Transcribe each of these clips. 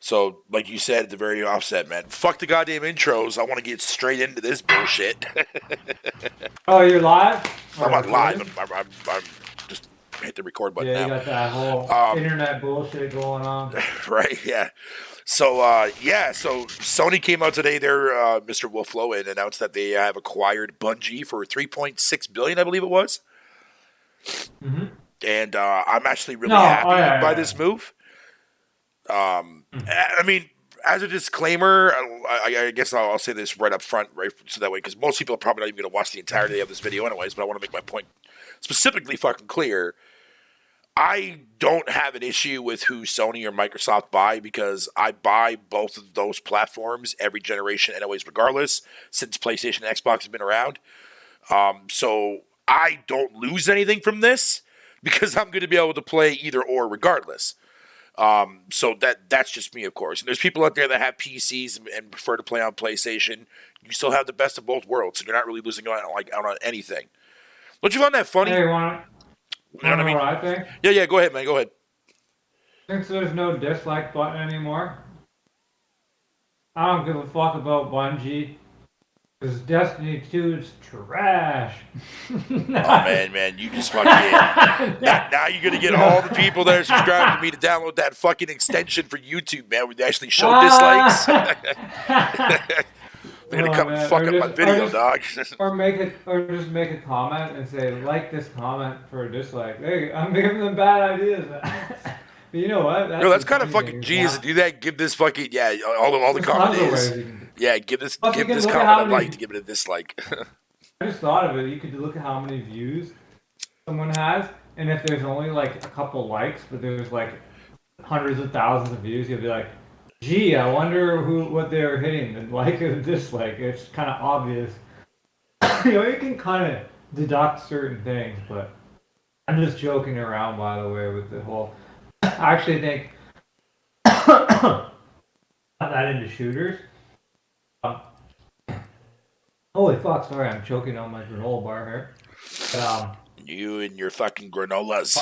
So, like you said at the very offset, man, fuck the goddamn intros. I want to get straight into this bullshit. Oh, you're live? I'm Or not live. recording? I'm just hit the record button Yeah, you now. got that whole internet bullshit going on. Right? Yeah. So, So Sony came out today. Their Mr. Wolflow announced that they have acquired Bungie for $3.6 billion, I believe it was. Mm-hmm. And I'm actually really No, oh happy yeah, by yeah, this move. yeah. I mean, as a disclaimer, I guess I'll say this right up front, right? So that way, because most people are probably not even going to watch the entirety of this video anyways, but I want to make my point specifically fucking clear. I don't have an issue with who Sony or Microsoft buy because I buy both of those platforms every generation anyways, regardless, since PlayStation and Xbox have been around. So I don't lose anything from this because I'm going to be able to play either or regardless. So that's just me, of course. And there's people out there that have PCs and prefer to play on PlayStation. You still have the best of both worlds, so you're not really losing out on anything. Don't you find that funny? Hey, You know what I know mean? what I think? Yeah. Go ahead, man. Go ahead. Since there's no dislike button anymore, I don't give a fuck about Bungie. Because Destiny 2 is trash. Oh man, you just fucking now you're gonna get all the people that are subscribed to me to download that fucking extension for YouTube, man. Where they actually show dislikes. They're gonna come and fuck up my video, dog. or just make a comment and say like this comment for a dislike. Hey, I'm giving them bad ideas. But you know what? That's kind of fucking genius to do that. Give this fucking all the comment is give this comment a like to give it a dislike. I just thought of it. You could look at how many views someone has, and if there's only like a couple likes, but there's like hundreds of thousands of views, you'll be like, gee, I wonder what they're hitting, the like or the dislike. It's kind of obvious. You can kind of deduct certain things, but I'm just joking around, by the way, with the whole. I actually think not that into shooters. Holy fuck! Sorry, I'm choking on my granola bar here. But, you and your fucking granolas.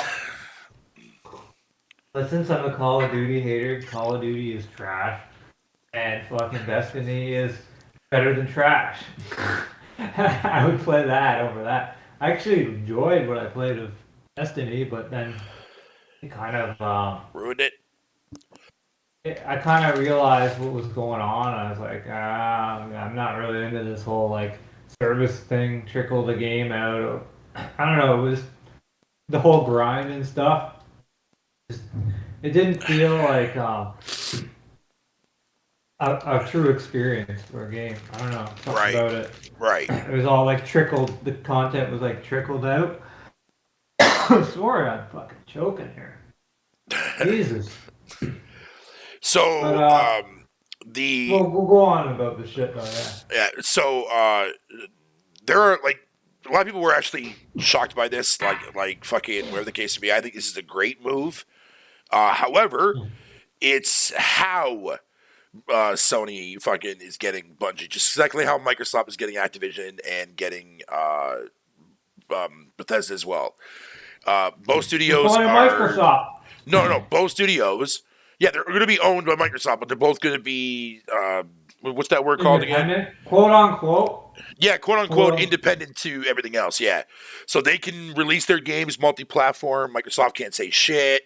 But since I'm a Call of Duty hater, Call of Duty is trash, and fucking Destiny is better than trash. I would play that over that. I actually enjoyed what I played of Destiny, but then it kind of ruined it. I kind of realized what was going on. I was like, I'm not really into this whole like service thing. Trickle the game out. I don't know. It was the whole grind and stuff. It didn't feel like a true experience for a game. I don't know something about it. Right. It was all like trickled. The content was like trickled out. Sorry, I'm fucking choking here. Jesus. So, we'll go on about the shit though, yeah. Yeah, so, there are, like, a lot of people were actually shocked by this, like fucking, whatever the case may be. I think this is a great move. However, it's how Sony fucking is getting Bungie. Just exactly how Microsoft is getting Activision and getting Bethesda as well. Both studios are... Microsoft. No, both studios... Yeah, they're going to be owned by Microsoft, but they're both going to be, what's that word called again? Quote unquote. Yeah, quote unquote, independent to everything else, yeah. So they can release their games multi-platform. Microsoft can't say shit.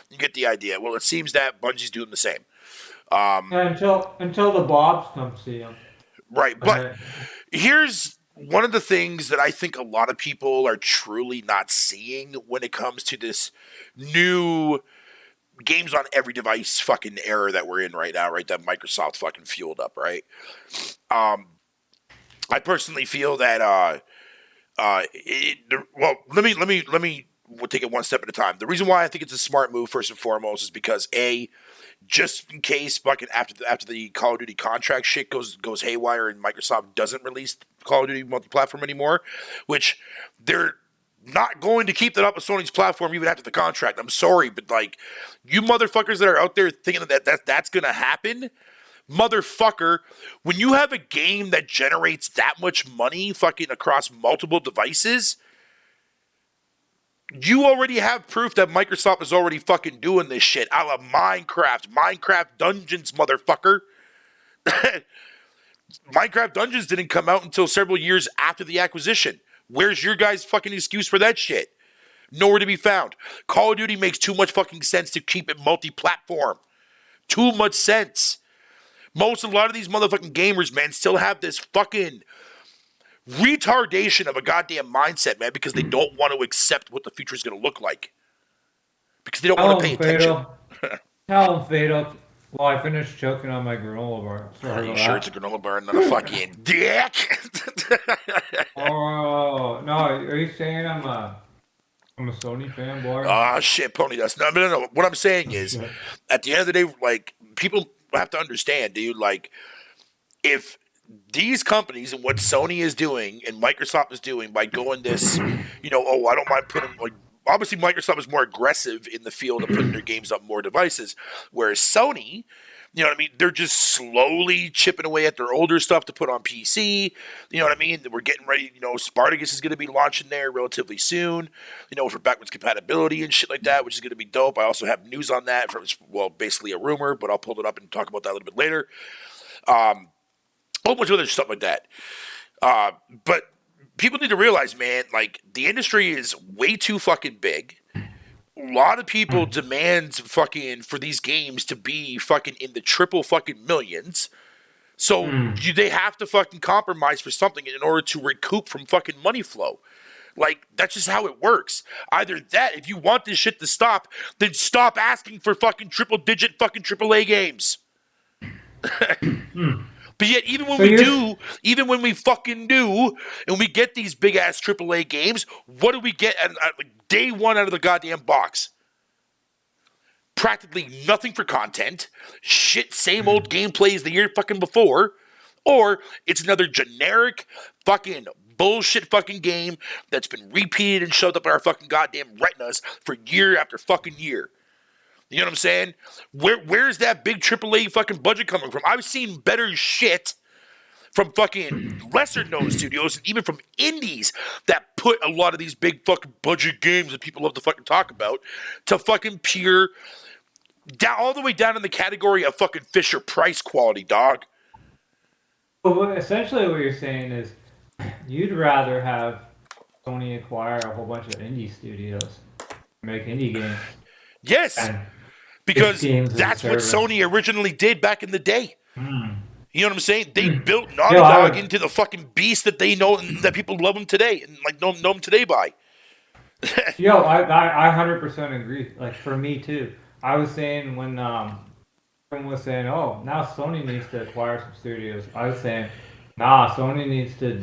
You get the idea. Well, it seems that Bungie's doing the same. Until the Bobs come see them. Right, but here's one of the things that I think a lot of people are truly not seeing when it comes to this new... games on every device fucking era that we're in right now, right? That Microsoft fucking fueled up, right? I personally feel that let me we'll take it one step at a time. The reason why I think it's a smart move, first and foremost, is because just in case fucking after the Call of Duty contract shit goes haywire and Microsoft doesn't release Call of Duty multi-platform anymore, which they're not going to keep that up with Sony's platform even after the contract. I'm sorry, but like, you motherfuckers that are out there thinking that's going to happen, motherfucker, when you have a game that generates that much money fucking across multiple devices, You already have proof that Microsoft is already fucking doing this shit. A la Minecraft Dungeons, motherfucker. Minecraft Dungeons didn't come out until several years after the acquisition. Where's your guys' fucking excuse for that shit? Nowhere to be found. Call of Duty makes too much fucking sense to keep it multi-platform. Too much sense. A lot of these motherfucking gamers, man, still have this fucking retardation of a goddamn mindset, man, because they don't want to accept what the future is going to look like. Because they don't want to pay attention. Tell him, Fatal. Well, I finished choking on my granola bar. Are you sure it's a granola bar and not a fucking dick? Oh, no. Are you saying I'm a Sony fanboy? Ah, shit, pony dust. No. What I'm saying is, at the end of the day, like, people have to understand, dude, like, if these companies and what Sony is doing and Microsoft is doing by going this, I don't mind putting, like, obviously Microsoft is more aggressive in the field of putting their games up more devices, whereas Sony, you know what I mean, they're just slowly chipping away at their older stuff to put on PC. You know what I mean? We're getting ready, Spartacus is going to be launching there relatively soon, for backwards compatibility and shit like that, which is going to be dope. I also have news on that from, basically a rumor, but I'll pull it up and talk about that a little bit later. A whole bunch of other stuff like that. But people need to realize, man, like, the industry is way too fucking big. A lot of people demand fucking for these games to be fucking in the triple fucking millions. So they have to fucking compromise for something in order to recoup from fucking money flow. Like, that's just how it works. Either that, if you want this shit to stop, then stop asking for fucking triple-digit fucking AAA games. But yet, even when we fucking do, and we get these big-ass AAA games, what do we get at day one out of the goddamn box? Practically nothing for content. Shit, same old gameplay as the year fucking before. Or it's another generic fucking bullshit fucking game that's been repeated and shoved up in our fucking goddamn retinas for year after fucking year. You know what I'm saying? Where's that big AAA fucking budget coming from? I've seen better shit from fucking lesser known studios and even from indies that put a lot of these big fucking budget games that people love to fucking talk about to fucking pure down all the way down in the category of fucking Fisher Price quality, dog. Well, essentially what you're saying is you'd rather have Sony acquire a whole bunch of indie studios, make indie games. Yes. Because that's what Sony originally did back in the day. You know what I'm saying? They built Naughty Dog into the fucking beast that they know and that people love them today and like know them today by. Yo, I 100% agree. Like, for me too. I was saying when someone was saying, "Oh, now Sony needs to acquire some studios," I was saying, "Nah, Sony needs to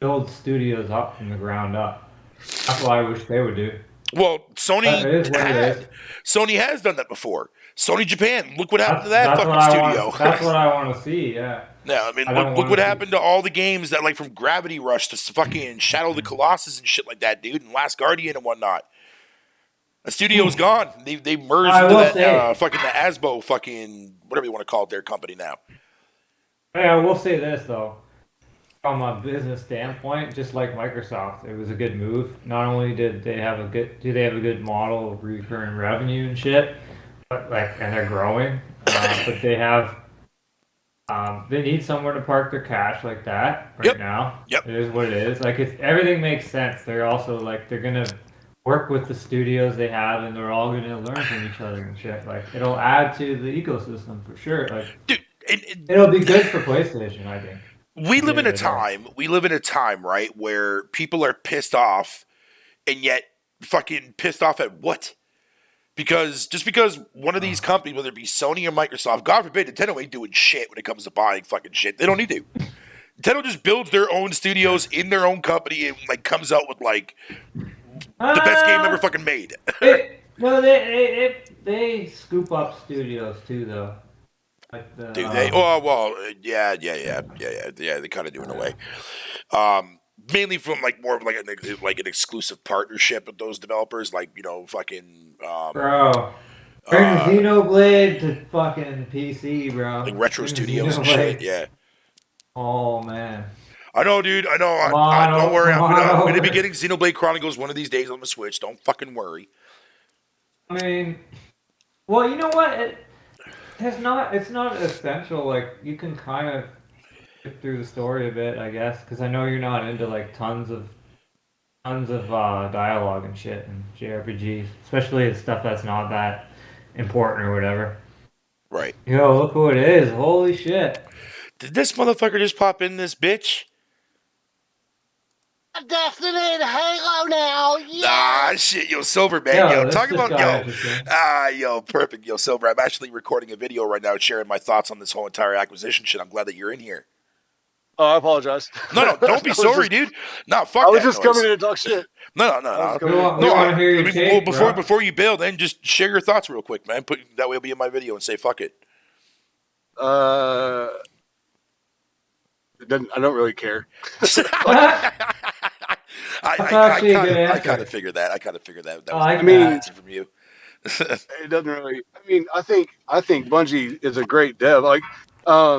build studios up from the ground up." That's what I wish they would do. Well, Sony has done that before. Sony Japan, look what happened to that fucking studio. That's what I want to see, yeah. Yeah, I mean, look what happened to all the games that, like, from Gravity Rush to fucking Shadow of the Colossus and shit like that, dude, and Last Guardian and whatnot. The studio's gone. They merged into that fucking the Asbo fucking, whatever you want to call it, their company now. Hey, I will say this, though. From a business standpoint, just like Microsoft, it was a good move. Not only do they have a good model of recurring revenue and shit, but and they're growing, but they have they need somewhere to park their cash like that now. Yep. It is what it is. Like, everything makes sense. They're also they're gonna work with the studios they have, and they're all gonna learn from each other and shit. Like, it'll add to the ecosystem for sure. Like, dude, it'll be good for PlayStation, I think. We live in a time, right, where people are pissed off, and yet fucking pissed off at what? Because one of these companies, whether it be Sony or Microsoft, God forbid, Nintendo ain't doing shit when it comes to buying fucking shit. They don't need to. Nintendo just builds their own studios in their own company and comes out with the best game ever fucking made. They scoop up studios too, though. Do they? Oh, well, yeah. They kind of do in a way. Mainly from more of an exclusive partnership with those developers, fucking. Bro, bring Xenoblade to fucking PC, bro. Like Retro Studios and shit. Yeah. Oh man. I know, dude. I know. Don't worry. Come on I'm gonna over. be getting Xenoblade Chronicles one of these days on the Switch. Don't fucking worry. I mean, well, you know what? It's not essential. Like, you can kind of get through the story a bit, I guess, because I know you're not into like tons of dialogue and shit in JRPGs, especially the stuff that's not that important or whatever. Right. Yo, look who it is! Holy shit! Did this motherfucker just pop in this bitch? Destiny and Halo now. Yeah. Ah, shit, yo, Silver, man, yo, Yo, this talk just about, got yo, interesting. yo, perfect, yo, Silver. I'm actually recording a video right now, sharing my thoughts on this whole entire acquisition shit. I'm glad that you're in here. Oh, I apologize. No, don't be sorry, dude. No, fuck I was that just noise. coming in to talk shit. No. We want to hear your take, bro. Before you bail, then just share your thoughts real quick, man. That way it'll be in my video and say fuck it. It doesn't. I don't really care. I kind of figured that. That was I an mean, answer from you. It doesn't really. I mean, I think Bungie is a great dev. Like, I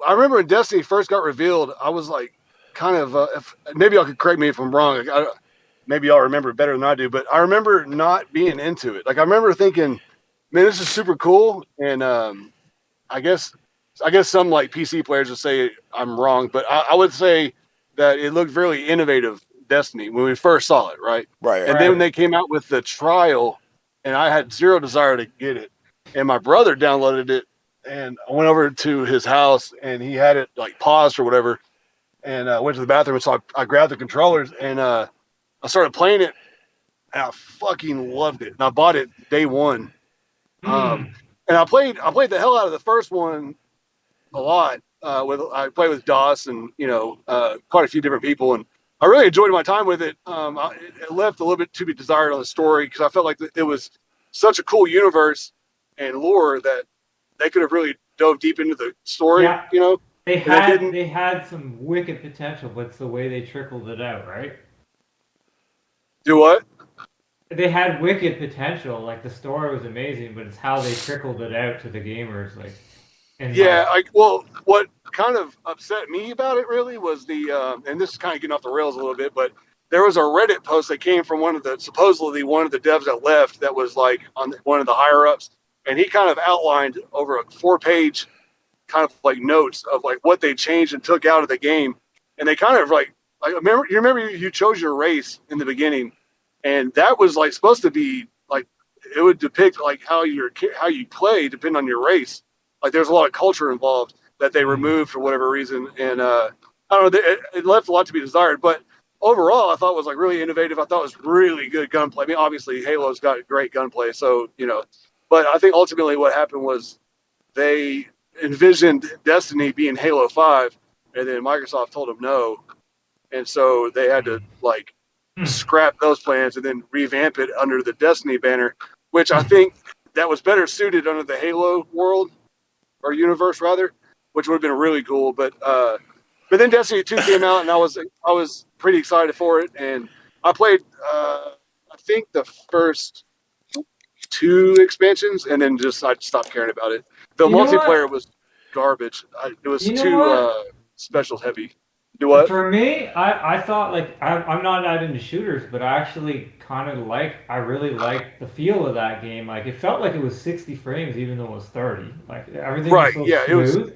remember when Destiny first got revealed, I was like, kind of. Maybe y'all could correct me if I'm wrong. Maybe y'all remember it better than I do, but I remember not being into it. Like, I remember thinking, man, this is super cool, and I guess some like PC players would say I'm wrong, but I would say that it looked really innovative. Destiny when we first saw it, right? Right. And then when they came out with the trial, and I had zero desire to get it, and my brother downloaded it, and I went over to his house, and he had it like paused or whatever, and went to the bathroom, and so I grabbed the controllers, and I started playing it, and I fucking loved it, and I bought it day one. And I played the hell out of the first one a lot. I played with Doss and quite a few different people, and I really enjoyed my time with it. It left a little bit to be desired on the story because I felt like it was such a cool universe and lore that they could have really dove deep into the story. Yeah. You know, they had some wicked potential, but it's the way they trickled it out, right? Do what? They had wicked potential. Like, the story was amazing, but it's how they trickled it out to the gamers. Like, what kind of upset me about it really was and this is kind of getting off the rails a little bit, but there was a Reddit post that came from supposedly one of the devs that left that was like on one of the higher ups, and he kind of outlined over a 4-page kind of like notes of like what they changed and took out of the game, and they kind of like remember you chose your race in the beginning, and that was like supposed to be like it would depict like how you play depending on your race. Like there's a lot of culture involved that they removed for whatever reason, and I don't know. It left a lot to be desired, but overall, I thought it was like really innovative. I thought it was really good gunplay. I mean, obviously, Halo's got great gunplay, so but I think ultimately what happened was they envisioned Destiny being Halo 5, and then Microsoft told them no, and so they had to like scrap those plans and then revamp it under the Destiny banner, which I think that was better suited under the Halo world. Or universe rather, which would have been really cool. But then Destiny 2 came out, and I was pretty excited for it. And I played I think the first 2 expansions, and then I stopped caring about it. The multiplayer was garbage. It was too special heavy. Do what? For me, I thought like I'm not that into shooters, but I actually I really liked the feel of that game. Like, it felt like it was 60 frames even though it was 30. Like, everything was so smooth. It was,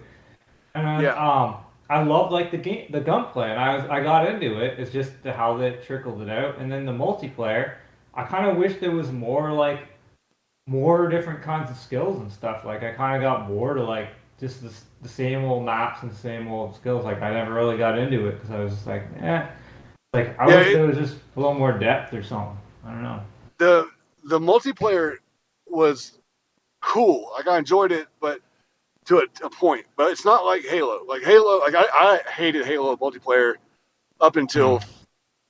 and I loved like the gunplay, and I got into it. It's just how they trickled it out, and then the multiplayer. I kind of wish there was more different kinds of skills and stuff. Like, I kind of got bored of like just the same old maps and the same old skills. Like, I never really got into it because I was just like, Like, I wish there was just a little more depth or something. I don't know. The multiplayer was cool. Like, I enjoyed it, but to a point. But it's not like Halo. Like Halo, like I hated Halo multiplayer up until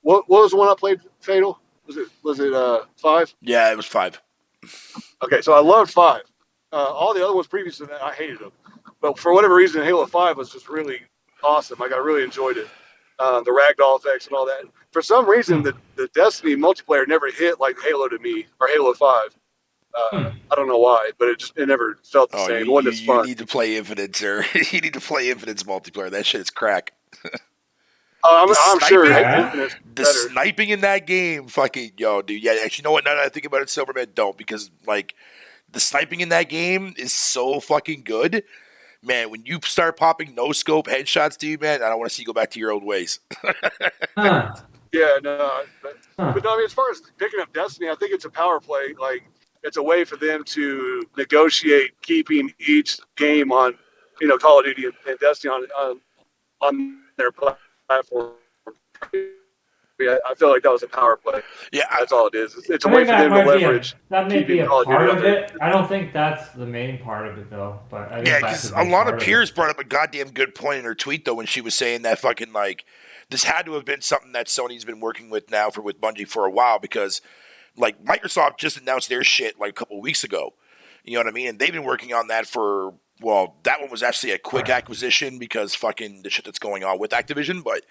what was the one I played? Fatal? Was it 5? Yeah, it was 5. Okay, so I loved 5. All the other ones previous to that, I hated them. But for whatever reason, Halo 5 was just really awesome. Like, I really enjoyed it. The ragdoll effects and all that. For some reason, the Destiny multiplayer never hit like Halo to me, or Halo 5. I don't know why, but it never felt the same. It wasn't as fun. You need to play Infinite, sir. You need to play Infinite's multiplayer. That shit is crack. I'm sure sniping? Infinite's The better. sniping in that game, fucking yo, dude. Yeah, actually, you know what? Now that I think about it, Silverman, don't, because like the sniping in that game is so fucking good. Man, when you start popping no scope headshots, dude, man, I don't want to see you go back to your old ways. Huh. Yeah, no, but Huh. no, I mean, as far as picking up Destiny, I think it's a power play. Like, it's a way for them to negotiate keeping each game on, Call of Duty and Destiny on their platform. Yeah, I feel like that was a power play. Yeah, That's all it is. It's a I way think for that them to might be leverage that may be keeping a Call of Duty part on of there. it. I don't think that's the main part of it though. But I think yeah, that's because a a big lot part of of peers it. brought up a goddamn good point in her tweet though when she was saying that fucking like this had to have been something that Sony's been working with now with Bungie for a while because like Microsoft just announced their shit like a couple of weeks ago. You know what I mean? And they've been working on that for that one was actually a quick acquisition because fucking the shit that's going on with Activision, but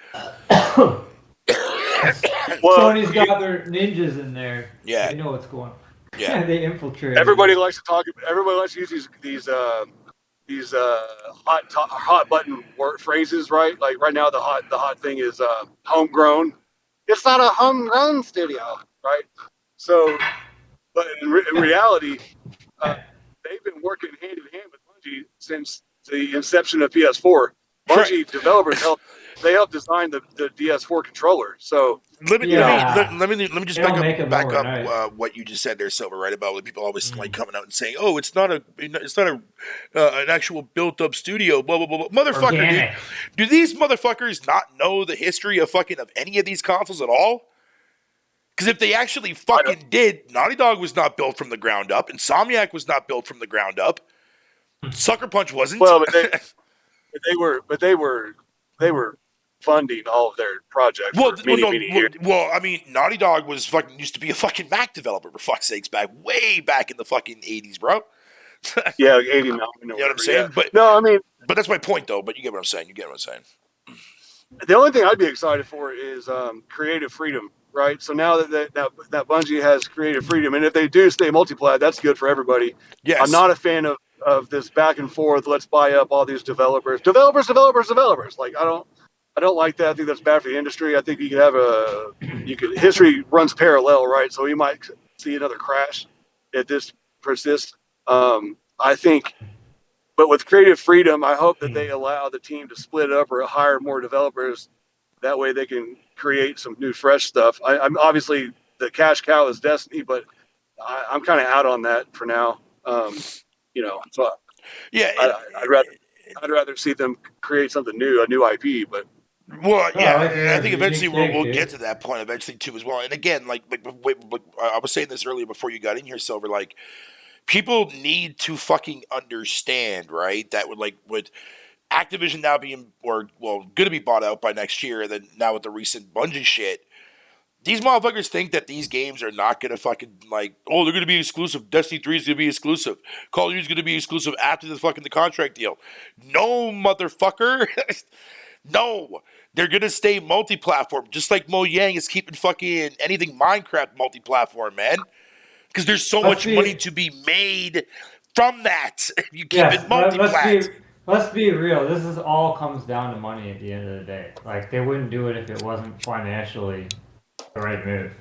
Well, Sony's got their ninjas in there. Yeah. They know what's going on. Yeah. They infiltrate. everybody likes to talk. Everybody likes to use these hot button phrases, right? Like right now, the hot thing is homegrown. It's not a homegrown studio, right? So, but in reality, they've been working hand in hand with Bungie since the inception of PS4. Bungie developers helped design the DS4 controller. So Let me just They don't make them back up overnight. what you just said there, Silver. Right about like, people always like coming out and saying, "Oh, it's not an actual built up studio." Blah blah blah. Blah. Motherfucker, Organic. do these motherfuckers not know the history of any of these consoles at all? Because if they actually fucking did, Naughty Dog was not built from the ground up. Insomniac was not built from the ground up. Sucker Punch wasn't. well, but they were funding all of their projects for many years. I mean, Naughty Dog was used to be a fucking Mac developer for fuck's sakes way back in the fucking 80s, bro. Yeah, like 89. You know what I'm saying? Yeah. But no, I mean, but that's my point though. But you get what I'm saying. the only thing I'd be excited for is creative freedom, right? So now that Bungie has creative freedom, and if they do stay multiplayer, that's good for everybody. Yes. I'm not a fan of this back and forth. Let's buy up all these developers. Like I don't like that. I think that's bad for the industry. I think history runs parallel, right? So we might see another crash if this persists. I think. But with creative freedom, I hope that they allow the team to split up or hire more developers. That way they can create some new, fresh stuff. I'm obviously the cash cow is Destiny, but I'm kind of out on that for now. So Yeah. I'd rather see them create something new, a new IP. But I think eventually we'll get to that point eventually too as well. And again, like I was saying this earlier before you got in here, Silver. Like, people need to fucking understand, right? That with Activision now being going to be bought out by next year, and then now with the recent Bungie shit, these motherfuckers think that these games are not going to fucking they're going to be exclusive. Destiny 3 is going to be exclusive. Call of Duty is going to be exclusive after the contract deal. No, motherfucker. No. They're going to stay multi-platform, just like Mo Yang is keeping fucking anything Minecraft multi-platform, man. Because there's so much money to be made from that. You keep it multi-plat. Let's be real. This all comes down to money at the end of the day. Like, they wouldn't do it if it wasn't financially the right move.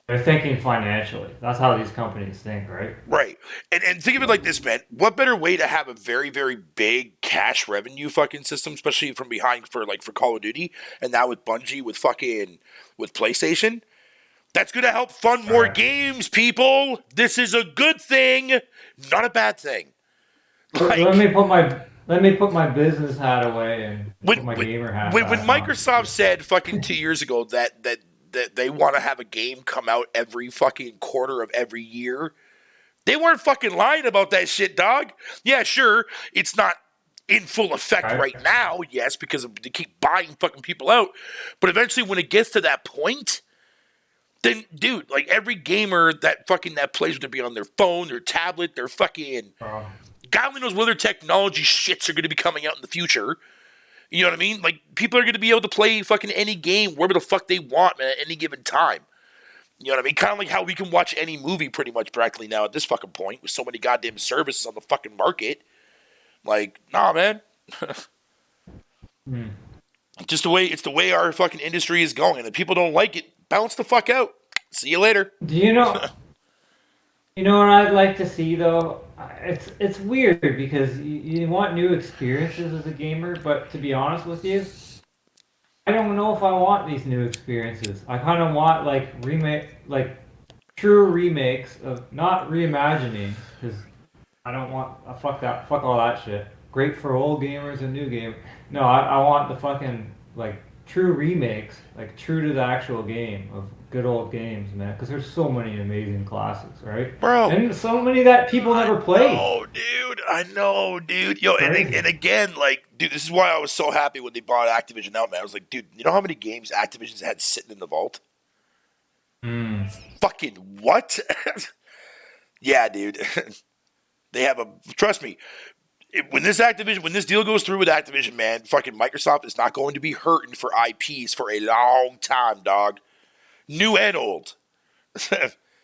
They're thinking financially. That's how these companies think, right? Right. And think of it like this, man. What better way to have a very, very big cash revenue fucking system, especially from behind for Call of Duty, and now with Bungie, with PlayStation? That's going to help fund more games, people. This is a good thing, not a bad thing. Let me put my business hat away and put my gamer hat. When Microsoft said fucking 2 years ago that they want to have a game come out every fucking quarter of every year, they weren't fucking lying about that shit, dog. Yeah, sure, it's not in full effect right now, yes, because they keep buying fucking people out. But eventually, when it gets to that point, then, dude, like every gamer that plays with it, be on their phone, their tablet, their fucking God only knows what other technology shits are going to be coming out in the future. You know what I mean? Like, people are going to be able to play fucking any game wherever the fuck they want, man, at any given time. You know what I mean? Kind of like how we can watch any movie pretty much practically now at this fucking point with so many goddamn services on the fucking market. Like, nah, man. Just the way it's the way our fucking industry is going, and if people don't like it, bounce the fuck out. See you later. Do you know? You know what I'd like to see though? It's weird because you want new experiences as a gamer, but to be honest with you, I don't know if I want these new experiences. I kind of want like true remakes of not reimagining because I don't want fuck all that shit. Great for old gamers and new gamers. No, I want the fucking like true remakes, like true to the actual game of good old games, man. Because there's so many amazing classics, right? Bro. And so many that people never played. Oh, dude. I know, dude. Yo, and again, like, dude, this is why I was so happy when they bought Activision out, man. I was like, dude, you know how many games Activision's had sitting in the vault? Fucking what? Yeah, dude. They have trust me, when this deal goes through with Activision, man, fucking Microsoft is not going to be hurting for IPs for a long time, dog. New and old.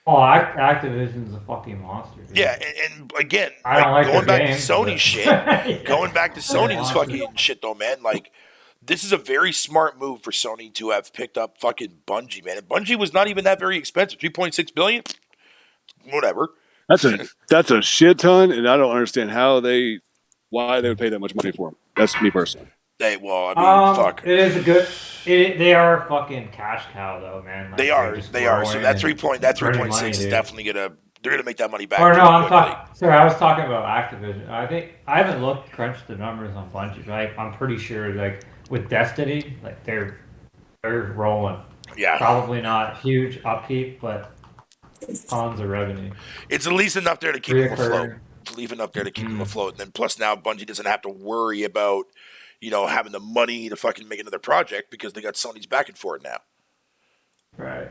Oh, Activision's a fucking monster. Dude. Yeah, and again, I don't like going back games, to Sony but... shit, Yeah. going back to Sony's fucking shit though, man, like, this is a very smart move for Sony to have picked up fucking Bungie, man. And Bungie was not even that very expensive, $3.6 billion, whatever. That's a shit ton, and I don't understand why they would pay that much money for them. That's me personally. Hey, well, I mean, fuck. It is a good. They are a fucking cash cow, though, man. Like, they are. So that 3.6 is definitely they're gonna make that money back. Or no, I'm talking. Sorry, I was talking about Activision. I think I haven't crunched the numbers on Bungie, but I'm pretty sure, like with Destiny, like they're rolling. Yeah. Probably not huge upkeep, but tons of revenue. It's at least enough there to keep them afloat. Leaving up there to keep them afloat, and then plus now Bungie doesn't have to worry about, having the money to fucking make another project because they got Sony's backing for it now. Right.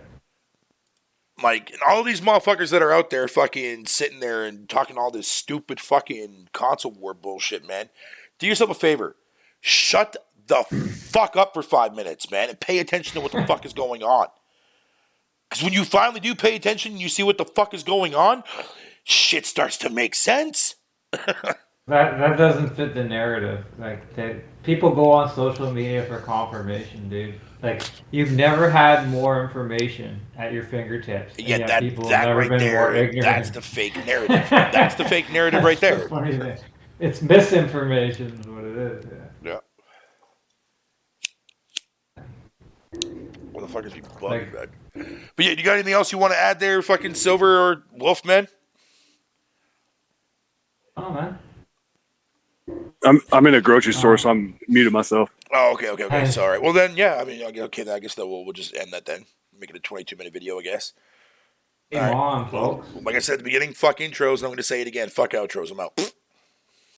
Like, and all these motherfuckers that are out there fucking sitting there and talking all this stupid fucking console war bullshit, man. Do yourself a favor. Shut the fuck up for 5 minutes, man, and pay attention to what the fuck is going on. Because when you finally do pay attention and you see what the fuck is going on, shit starts to make sense. That doesn't fit the narrative. Like, people go on social media for confirmation, dude. Like, you've never had more information at your fingertips. Yeah, that right there, that's the fake narrative. That's the fake narrative right there. Funny, it's misinformation is what it is. Yeah. Motherfuckers be bugging back. But yeah, you got anything else you want to add there, fucking Silver or Wolfman? Oh, man. I'm in a grocery store, so I'm muted myself. Oh, okay. Sorry. Well, then, yeah. I mean, okay. I guess that we'll just end that then. Make it a 22-minute video, I guess. Come on, folks. Well, like I said at the beginning, fuck intros, and I'm going to say it again. Fuck outros. I'm out.